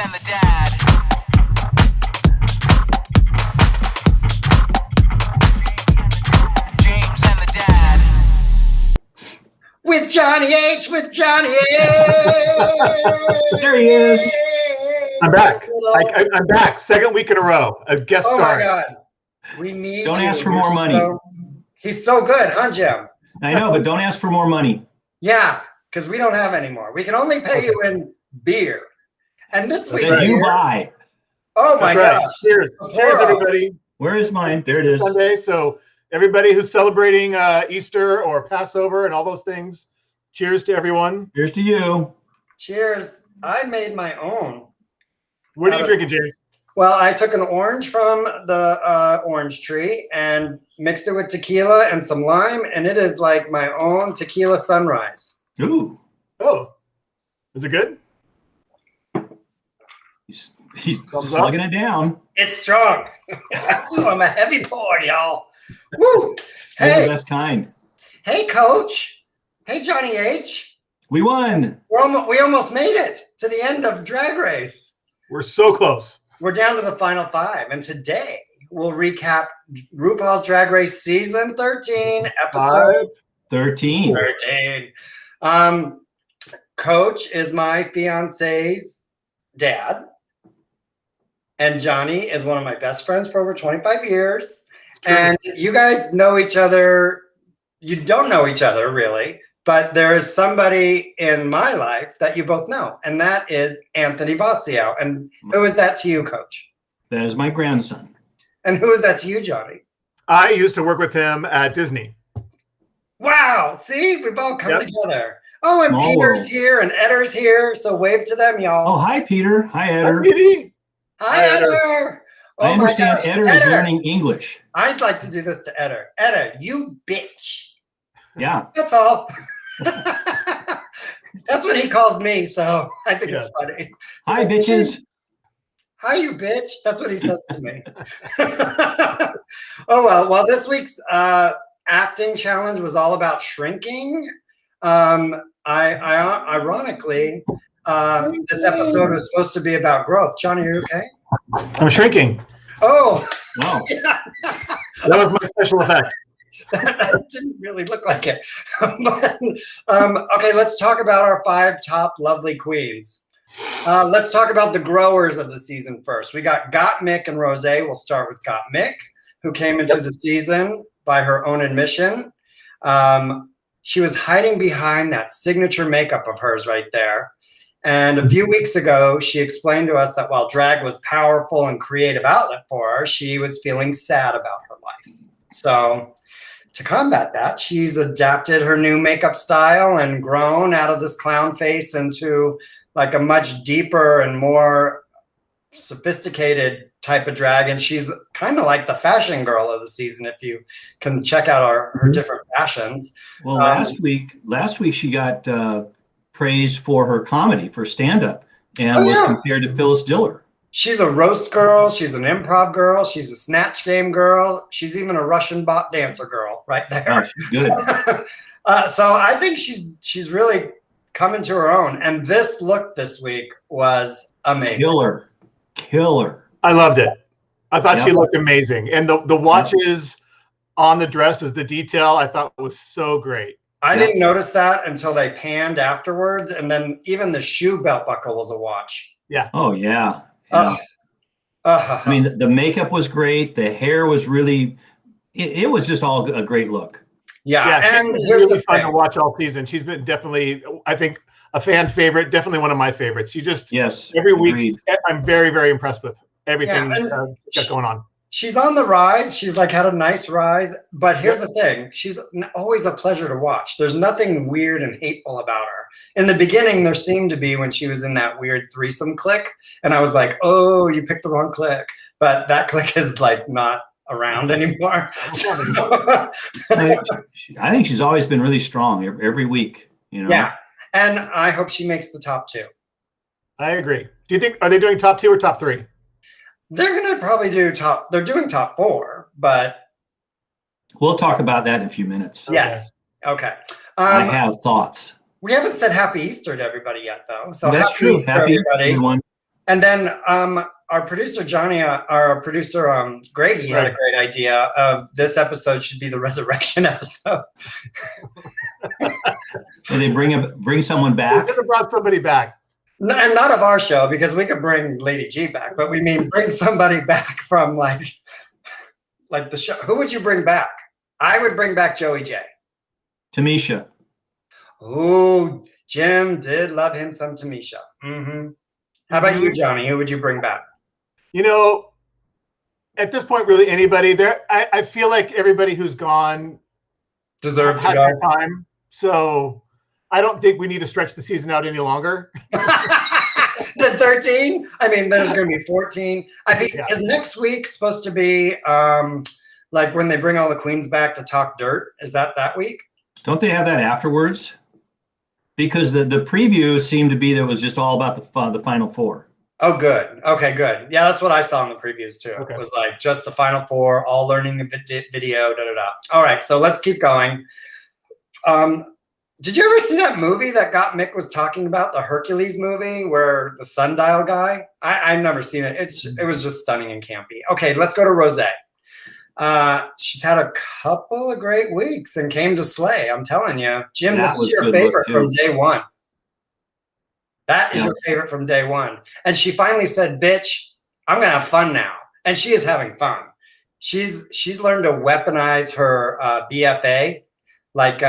and the dad. James and the dad. With Johnny H. There he is. I'm back. I'm back. Second week in a row. A guest star. Oh my God. We need Don't you. ask for more money. He's so good, huh, Jim? I know, but don't ask for more money. Yeah, because we don't have any more. We can only pay you in beer. And this week You buy. Oh my That's right. gosh. Cheers. Cheers, everybody. Where is mine? There it is. Sunday. So everybody who's celebrating Easter or Passover and all those things, cheers to everyone. Cheers to you. Cheers. I made my own. What are you drinking, James? Well, I took an orange from the orange tree and mixed it with tequila and some lime, and it is like my own tequila sunrise. Ooh. Oh, is it good? He's slugging it down. It's strong. Ooh, I'm a heavy pour, y'all. Woo! Hey. Hey, The best kind. hey, Coach. Hey, Johnny H. We won. We almost made it to the end of Drag Race. We're so close. We're down to the final 5, and today we'll recap RuPaul's Drag Race Season 13, Episode 13. 13. Coach is my fiance's dad, and Johnny is one of my best friends for over 25 years. And you guys know each other. You don't know each other, really, but there is somebody in my life that you both know, and that is Anthony Bossio. And who is that to you, Coach? That is my grandson. And who is that to you, Johnny? I used to work with him at Disney. Wow. See, we've all come together. Oh, and Small Peter's world. here and Edder's here. So wave to them, y'all. Oh, hi, Peter. Hi, Eder. Hi, Edder. Oh I understand my gosh. Eder is learning English. I'd like to do this to Edder. Edder, you bitch. Yeah. That's all. That's what he calls me, so I think it's funny. Hi, bitches. Hi, you bitch. That's what he says to me. Oh, well, this week's acting challenge was all about shrinking. Ironically, this episode was supposed to be about growth. Johnny, are you okay? I'm shrinking. Oh. Wow. Yeah. That was my special effect. That didn't really look like it. But, okay, let's talk about our 5 top lovely queens. Let's talk about the growers of the season first. We got Gottmik and Rose. We'll start with Gottmik, who came into the season by her own admission. She was hiding behind that signature makeup of hers right there. And a few weeks ago, she explained to us that while drag was powerful and creative outlet for her, she was feeling sad about her life. So to combat that, she's adapted her new makeup style and grown out of this clown face into like a much deeper and more sophisticated type of drag. And she's kind of like the fashion girl of the season, if you can check out her different fashions. Well, last week she got praise for her comedy, for stand-up, and was compared to Phyllis Diller. She's a roast girl. She's an improv girl. She's a snatch game girl. She's even a Russian bot dancer girl right there. Oh, she's good. So I think she's really coming to her own. And this look this week was amazing. Killer. I loved it. I thought she looked amazing. And the watches on the dress, is the detail I thought was so great. I didn't notice that until they panned afterwards. And then even the shoe belt buckle was a watch. Yeah. Oh, yeah. I mean, the makeup was great. The hair was really, it was just all a great look. Yeah. And it's really fun to watch all season. She's been definitely, I think, a fan favorite, definitely one of my favorites. She just, every week, I'm very, very impressed with everything got going on. She's on the rise. She's like had a nice rise. But here's the thing. She's always a pleasure to watch. There's nothing weird and hateful about her. In the beginning, there seemed to be when she was in that weird threesome clique. And I was like, oh, you picked the wrong clique. But that clique is like not around anymore. I think she's always been really strong every week. You know? Yeah. And I hope she makes the top 2. I agree. Do you think, are they doing top 2 or top 3? They're going to probably do they're doing top 4, but. We'll talk about that in a few minutes. Yes. Okay. I have thoughts. We haven't said Happy Easter to everybody yet, though. So that's happy true. Easter, Happy everybody. everyone. And then our producer Johnny, our producer Gravy had a great idea of this episode should be the resurrection episode. And they bring someone back. They could have brought somebody back. And not of our show, because we could bring Lady G back, but we mean bring somebody back from like the show. Who would you bring back? I would bring back Joey J. Tamisha. Oh, Jim did love him some Tamisha. Mm-hmm. How about you, Johnny? Who would you bring back? You know, at this point, really anybody there. I feel like everybody who's gone deserved had their time. So I don't think we need to stretch the season out any longer. The 13? I mean, there's going to be 14. I think is next week supposed to be like when they bring all the queens back to talk dirt? Is that week? Don't they have that afterwards? Because the preview seemed to be that it was just all about the final four. Oh, good. Okay, good. Yeah, that's what I saw in the previews too. Okay. It was like just the final four, all learning the video, All right, so let's keep going. Did you ever see that movie that Gottmik was talking about, the Hercules movie, where the sundial guy? I've never seen it. It was just stunning and campy. Okay, let's go to Rosé. She's had a couple of great weeks and came to slay. I'm telling you, Jim, this is your favorite from day one. That is your favorite from day one. And she finally said, "Bitch, I'm gonna have fun now," and she is having fun. She's learned to weaponize her BFA, like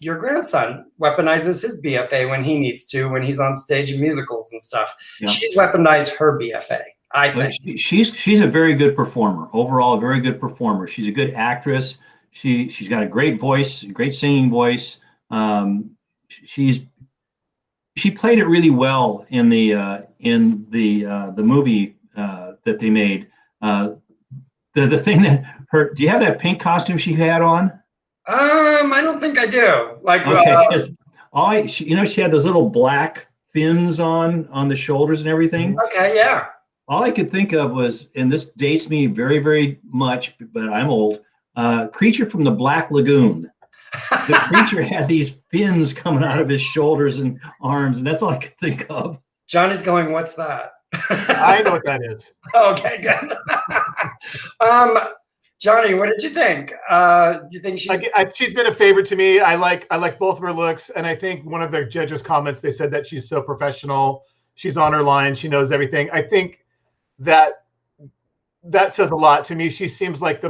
your grandson weaponizes his BFA when he needs to, when he's on stage in musicals and stuff. Yeah. She's weaponized her BFA. I think she's a very good performer. Overall, a very good performer. She's a good actress. She's got a great voice, great singing voice. She played it really well in the movie that they made. The thing that hurt. Do you have that pink costume she had on? I don't think I do. Like, okay, she had those little black fins on the shoulders and everything. Okay, yeah. All I could think of was, and this dates me very, very much, but I'm old, Creature from the Black Lagoon. The creature had these fins coming out of his shoulders and arms, and that's all I could think of. Johnny's going, what's that? I know what that is. Okay, good. Johnny, what did you think? Do you think she's been a favorite to me? I like both of her looks, and I think one of the judges' comments, they said that she's so professional. She's on her line. She knows everything. I think that says a lot to me. She seems like the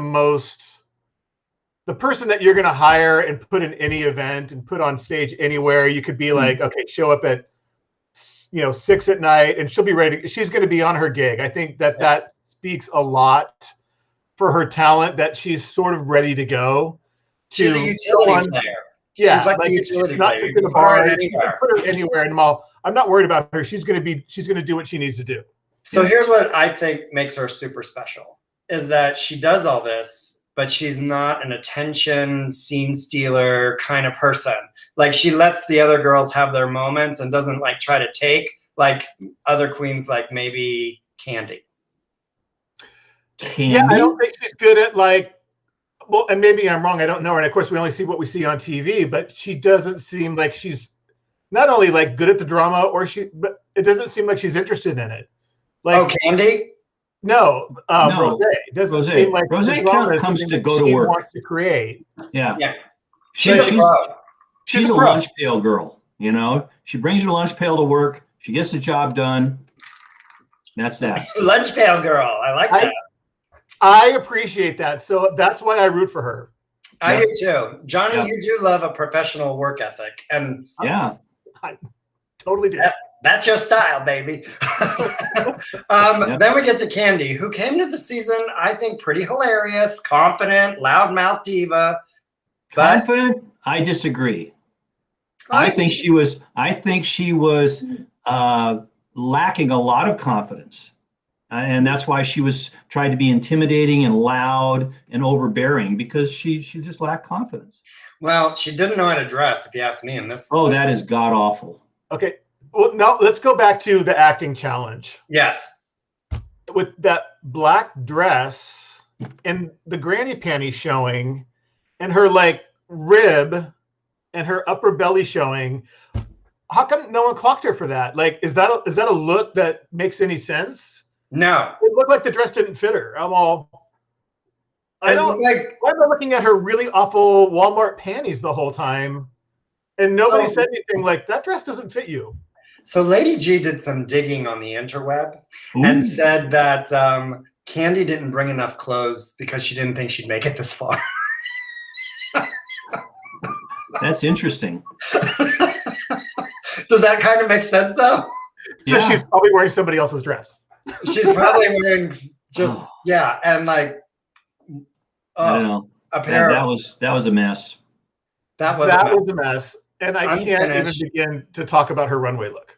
person that you're going to hire and put in any event and put on stage anywhere. You could be like, okay, show up at 6 at night, and she'll be ready. She's going to be on her gig. I think that speaks a lot for her talent, that she's sort of ready to go. She's a utility player. Yeah, she's like a utility not player. In the bar, put her anywhere in the mall. I'm not worried about her. She's going to do what she needs to do. So here's what I think makes her super special, is that she does all this, but she's not an attention scene stealer kind of person. Like, she lets the other girls have their moments and doesn't like try to take like other queens, like maybe Kandy. Yeah, I don't think she's good at well, and maybe I'm wrong. I don't know her. And of course, we only see what we see on TV, but she doesn't seem like she's not only like good at the drama, but it doesn't seem like she's interested in it. Like, Kandy? No, Rosé. Doesn't seem like Rosé comes to go to work. Wants to create. Yeah. She's a lunch pail girl. She brings her lunch pail to work. She gets the job done. That's that. Lunch pail girl. I like that. I appreciate that. So that's why I root for her. I do too. Johnny, you do love a professional work ethic. And I totally do. That's your style, baby. Then we get to Kandy, who came to the season, I think, pretty hilarious, confident, loudmouth diva. Confident? I disagree. I think she was lacking a lot of confidence. And that's why she was trying to be intimidating and loud and overbearing, because she just lacked confidence. Well, she didn't know how to dress, if you ask me, in this. Oh, that is god awful. Okay. Well, now let's go back to the acting challenge. Yes. With that black dress and the granny panties showing and her rib and her upper belly showing, how come no one clocked her for that? Like, is that a look that makes any sense? No. It looked like the dress didn't fit her. I don't like. I've been looking at her really awful Walmart panties the whole time, and nobody said anything like that dress doesn't fit you. So Lady G did some digging on the interweb and said that Kandy didn't bring enough clothes because she didn't think she'd make it this far. That's interesting. Does that kind of make sense, though? So she's probably wearing somebody else's dress. She's probably wearing and like I don't know. A pair. That was a mess. That was a mess, and I can't even begin to talk about her runway look.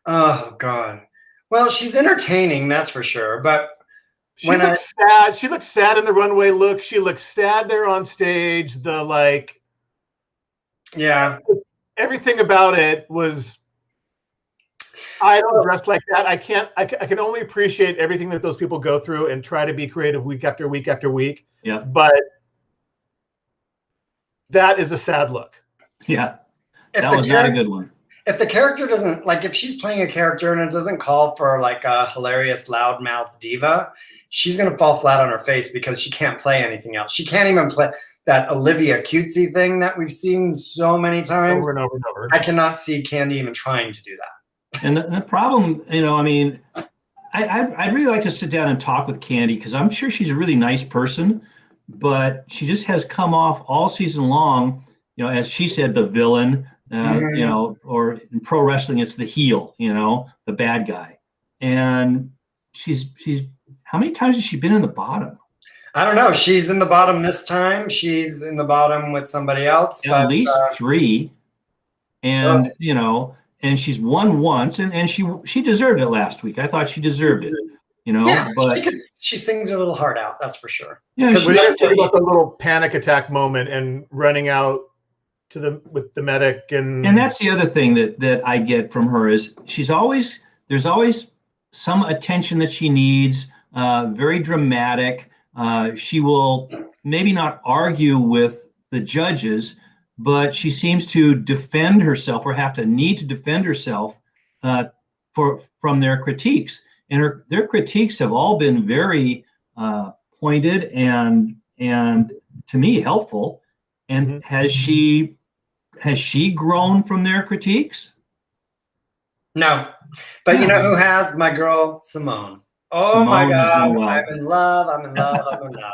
Oh God. Well, she's entertaining, that's for sure. But she looks sad. She looks sad in the runway look. She looks sad there on stage. Everything about it was. I don't dress like that. I can only appreciate everything that those people go through and try to be creative week after week after week. Yeah. But that is a sad look. Yeah. That was not a good one. If the character doesn't, like, if she's playing a character and it doesn't call for like a hilarious loudmouth diva, she's going to fall flat on her face because she can't play anything else. She can't even play that Olivia cutesy thing that we've seen so many times. Over and over and over. I cannot see Kandy even trying to do that. And the problem, I mean, I'd really like to sit down and talk with Kandy because I'm sure she's a really nice person, but she just has come off all season long, as she said, the villain, or in pro wrestling, it's the heel, the bad guy. And she's how many times has she been in the bottom? I don't know. She's in the bottom this time. She's in the bottom with somebody else. At least 3. And, and she's won once, and she deserved it last week. I thought she deserved it, but she sings her little heart out. That's for sure. Yeah, because we talked about the little panic attack moment and running out with the medic, and that's the other thing that I get from her is there's always some attention that she needs. Very dramatic. She will maybe not argue with the judges, but she seems to defend herself or need to defend herself from their critiques. And their critiques have all been very pointed and to me helpful. And has she grown from their critiques? No, but you know who has? My girl Symone. Oh Symone, my God! Well. I'm in love. I'm in love. I'm in love.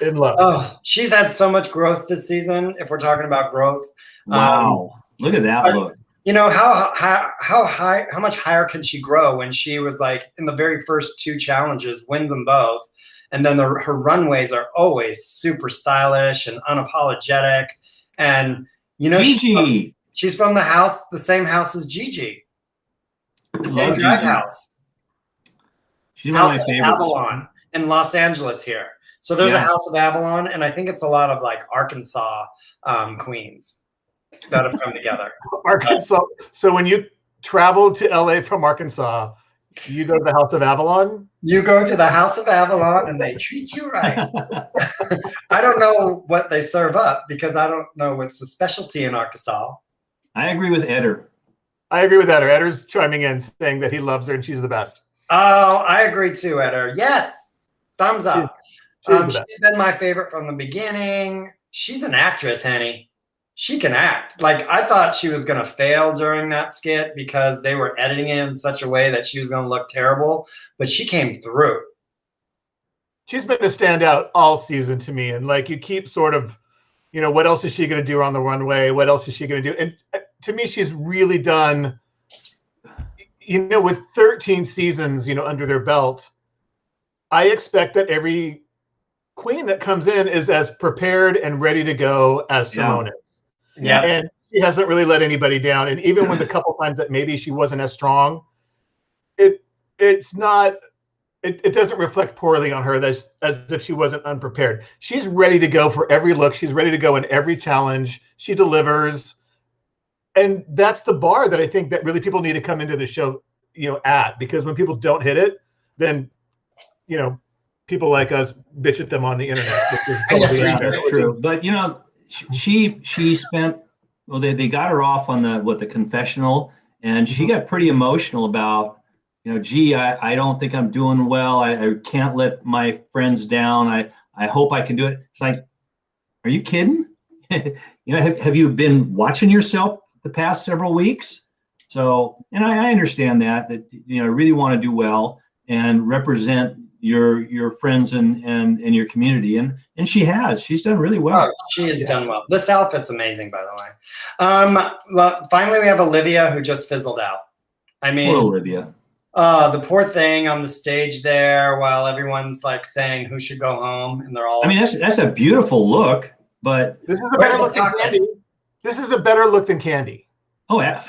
In love. Oh, she's had so much growth this season. If we're talking about growth, wow! Look at that look. How much higher can she grow when she was like in the very first 2 challenges, wins them both, and then her runways are always super stylish and unapologetic, and Gigi. She's from the same house as Gigi, the same drag house. She's one of my favorites. Avalon in Los Angeles here. So there's a House of Avalon, and I think it's a lot of like Arkansas queens that have come together. Arkansas. So when you travel to LA from Arkansas, you go to the House of Avalon? You go to the House of Avalon and they treat you right. I don't know what they serve up because I don't know what's the specialty in Arkansas. I agree with Eder. I agree with Eder. Eder's chiming in saying that he loves her and she's the best. Oh, I agree too, Eder. Yes. Thumbs up. She's been my favorite from the beginning. She's an actress, Henny. She can act. Like, I thought she was going to fail during that skit because they were editing it in such a way that she was going to look terrible, but she came through. She's been a standout all season to me. And like, you keep sort of, what else is she going to do on the runway? What else is she going to do? And to me, she's really done, with 13 seasons, under their belt, I expect that every queen that comes in is as prepared and ready to go as Symone is. Yeah. And she hasn't really let anybody down. And even with the couple times that maybe she wasn't as strong, it doesn't reflect poorly on her as if she wasn't unprepared. She's ready to go for every look. She's ready to go in every challenge. She delivers. And that's the bar that I think that really people need to come into the show, at, because when people don't hit it, then, people like us bitch at them on the internet. Which is totally that's true. But, she spent well, they got her off on the confessional, and she got pretty emotional about, gee, I don't think I'm doing well. I can't let my friends down. I hope I can do it. It's like, are you kidding? Have you been watching yourself the past several weeks? So, and I understand that really want to do well and represent your friends and your community, and she's done really well. Oh, she has done well. This outfit's amazing, by the way. Finally, we have Olivia, who just fizzled out. I mean, Poor Olivia. The poor thing on the stage there, while everyone's like saying who should go home, and they're all. I mean, that's a beautiful look, but this is a better look than Kandy. This is a better look than Kandy. Oh, yeah.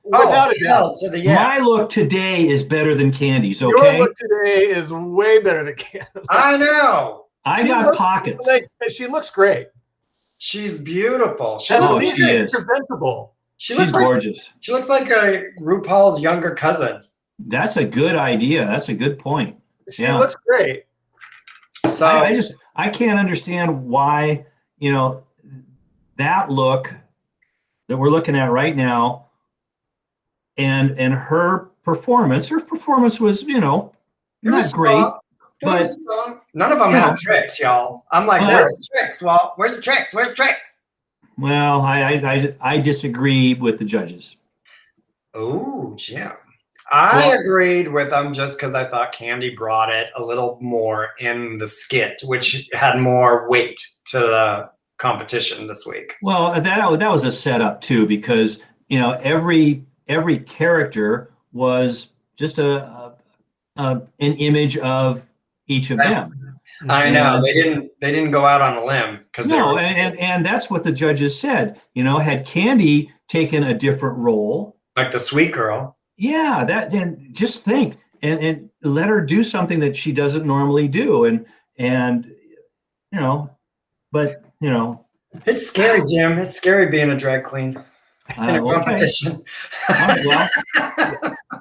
Without a doubt. My look today is better than Kandy's. Okay. Your look today is way better than Kandy. I know. I got pockets. She looks great. She's beautiful. She is presentable. She's gorgeous. She looks like a RuPaul's younger cousin. That's a good idea. That's a good point. She looks great. So I can't understand why, that look that we're looking at right now and her performance was, not great. But none of them had tricks, y'all. I'm like, where's the tricks? Well, where's the tricks? Where's the tricks? Well, I disagree with the judges. Oh, Jim. I agreed with them just because I thought Kandy brought it a little more in the skit, which had more weight to the competition this week. Well, that was a setup too, because every character was just an image of each of them. I know they didn't go out on a limb because and that's what the judges said. Had Kandy taken a different role, like the sweet girl. Yeah, then just think and let her do something that she doesn't normally do, and it's scary, Jim. It's scary being a drag queen in a competition. Well,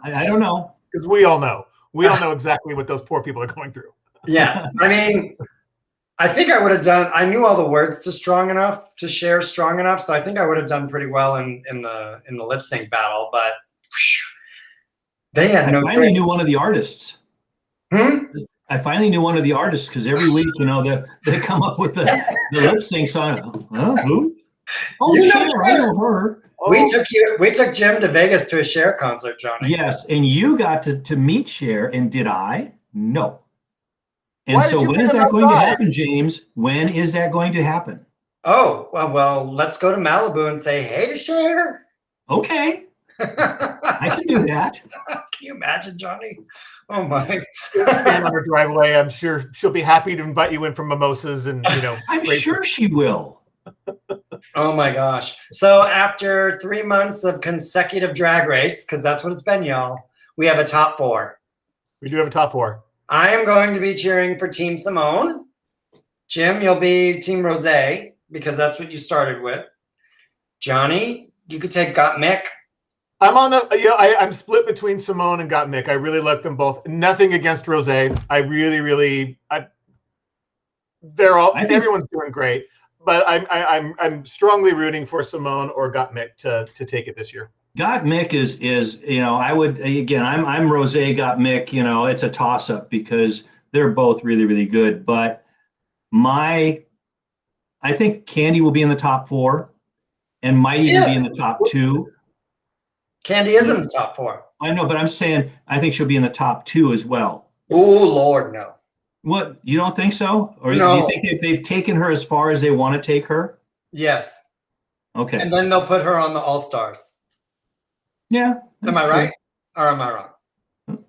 I don't know, because we all know exactly what those poor people are going through. Yes, I mean, I think I would have done. I knew all the words to share strong enough, so I think I would have done pretty well in the lip sync battle, but. They had no. I finally knew one of the artists. I finally knew one of the artists because every week, they come up with the lip sync song. Who? Oh, Cher, I know her. We took Jim to Vegas to a Cher concert, Johnny. Yes, and you got to meet Cher, and did I? No. And so when is that going to happen, James? When is that going to happen? Oh, well, let's go to Malibu and say hey to Cher. Okay. I can do that. Can you imagine, Johnny? Oh my! Stand on her driveway. I'm sure she'll be happy to invite you in for mimosas and I'm sure she will. Oh my gosh! So after 3 months of consecutive Drag Race, because that's what it's been, y'all, we have a top 4. We do have a top 4. I am going to be cheering for Team Symone. Jim, you'll be Team Rosé because that's what you started with. Johnny, you could take Gottmik. I'm on I'm split between Symone and Gottmik. I really like them both. Nothing against Rosé. I really, everyone's doing great, but I'm strongly rooting for Symone or Gottmik to take it this year. Gottmik is I would, again, I'm Rosé, Gottmik. It's a toss up because they're both really, really good. But I think Kandy will be in the top 4, and might even be in the top 2. Kandy is in the top 4. I know, but I'm saying I think she'll be in the top 2 as well. Oh, Lord, no. What? You don't think so? Or no. Do you think they've taken her as far as they want to take her? Yes. Okay. And then they'll put her on the All-Stars. Yeah. Am I right? Or am I wrong?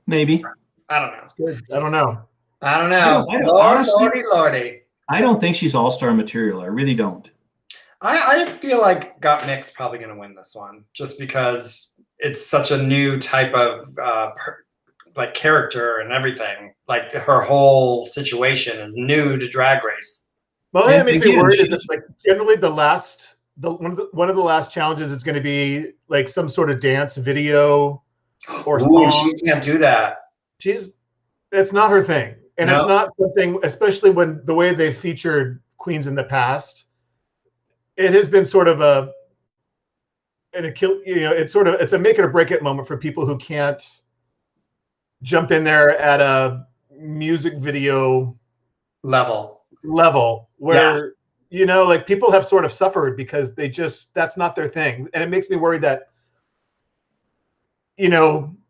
Maybe. I don't know. That's good. I don't know. Honestly, Lordy. I don't think she's All-Star material. I really don't. I feel like Gottmik's probably going to win this one just because it's such a new type of character and everything. Like her whole situation is new to Drag Race. Well, that makes me worried. Is like generally one of the last challenges is going to be like some sort of dance video or song. She can't do that. That's not her thing, and it's not something. Especially when the way they've featured queens in the past, it has been sort of and it's a make it or break it moment for people who can't jump in there at a music video level where like people have sort of suffered because that's not their thing, and it makes me worried that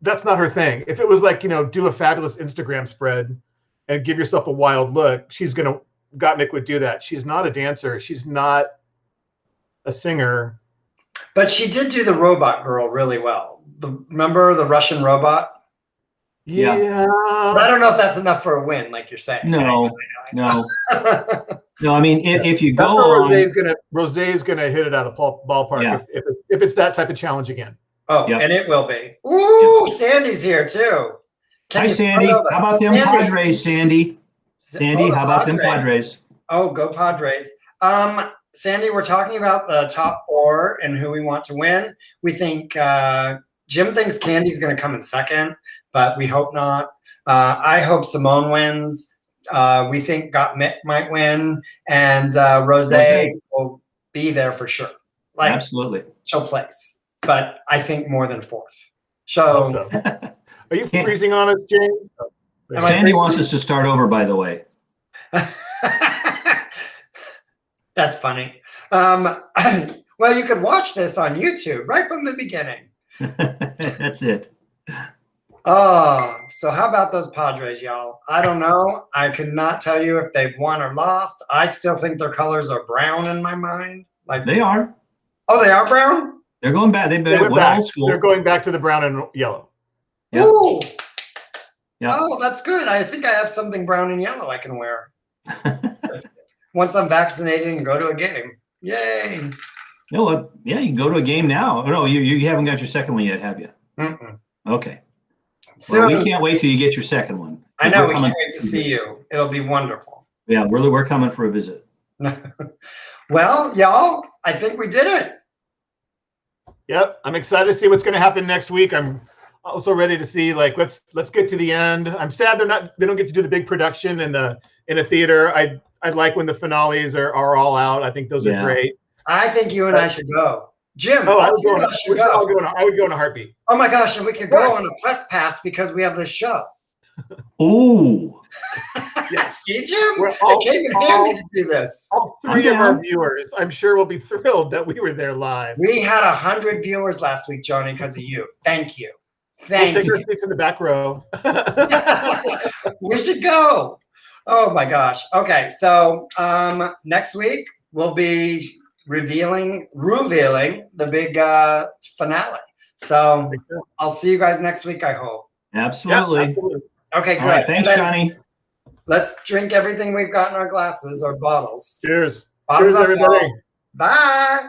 that's not her thing. If it was like do a fabulous Instagram spread and give yourself a wild look, Gottmik would do that. She's not a dancer, she's not a singer, but she did do the robot girl really well. Remember the Russian robot? Yeah. But I don't know if that's enough for a win, like you're saying. No. I mean, if you go on, Rosé's gonna hit it out of the ballpark if it's that type of challenge again. Oh, and it will be. Ooh, Sandy's here too. Hi, Sandy. How about them Padres, Sandy? Sandy, how about them Padres? Oh, go Padres. Sandy, we're talking about the top 4 and who we want to win. We think Jim thinks Kandy's going to come in second, but we hope not. I hope Symone wins. We think Gottmik might win, and Rosé will be there for sure. Absolutely. She'll place, but I think more than 4th. So, are you freezing on us, James? Sandy wants us to start over, by the way. That's funny. Well, you could watch this on YouTube right from the beginning. That's it. Oh, so how about those Padres, y'all? I don't know. I could not tell you if they've won or lost. I still think their colors are brown in my mind. Like they are. Oh, they are brown? They're going back. They've been old school. They're going back to the brown and yellow. Yep. Ooh. Yep. Oh, that's good. I think I have something brown and yellow I can wear. Once I'm vaccinated and go to a game. Yay. No, yeah, you can go to a game now. Oh, no, you haven't got your second one yet, have you? Mm-mm. Okay. So well, we can't wait till you get your second one. I know. We can't wait to see you. It'll be wonderful. Yeah, we're coming for a visit. Well, y'all, I think we did it. Yep. I'm excited to see what's going to happen next week. I'm also ready to see, like, let's get to the end. I'm sad they don't get to do the big production in a theater. I like when the finales are all out. I think those are great. I think you and I should go. Jim, I would go in a heartbeat. Oh my gosh, and we could go on a press pass because we have this show. Ooh. Yeah, see, Jim? It came in handy to do this. All 3 of our viewers, I'm sure, will be thrilled that we were there live. We had 100 viewers last week, Joni, because of you. Thank you. We'll take our seats in the back row. We should go. Oh my gosh. Okay, so next week we'll be revealing the big finale. So I'll see you guys next week, I hope. Absolutely. Yeah, absolutely. Okay, great. Right, thanks, Johnny. Let's drink everything we've got in our glasses or bottles. Cheers. Bottoms Cheers, up, everybody. y'all. Bye.